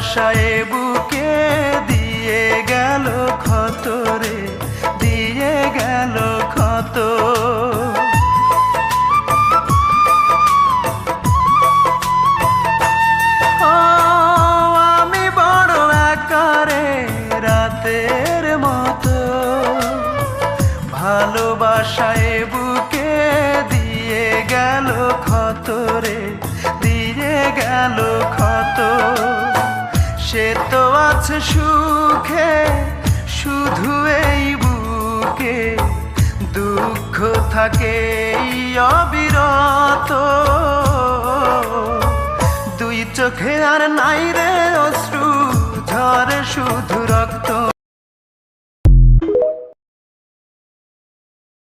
ভালোবাসায় বুকে দিয়ে গেল ক্ষত রে, দিয়ে গেল ক্ষত। আমি বড় আকারে রাতের মতো, ভালোবাসায় বুকে দিয়ে গেল ক্ষত রে, দিয়ে গেল ক্ষত। সে তো আছে সুখে শুধু এই বুকে, দুঃখ থাকে অবিরত। দুই চোখে আর নাই রে অশ্রু, ঝরে শুধু রক্ত।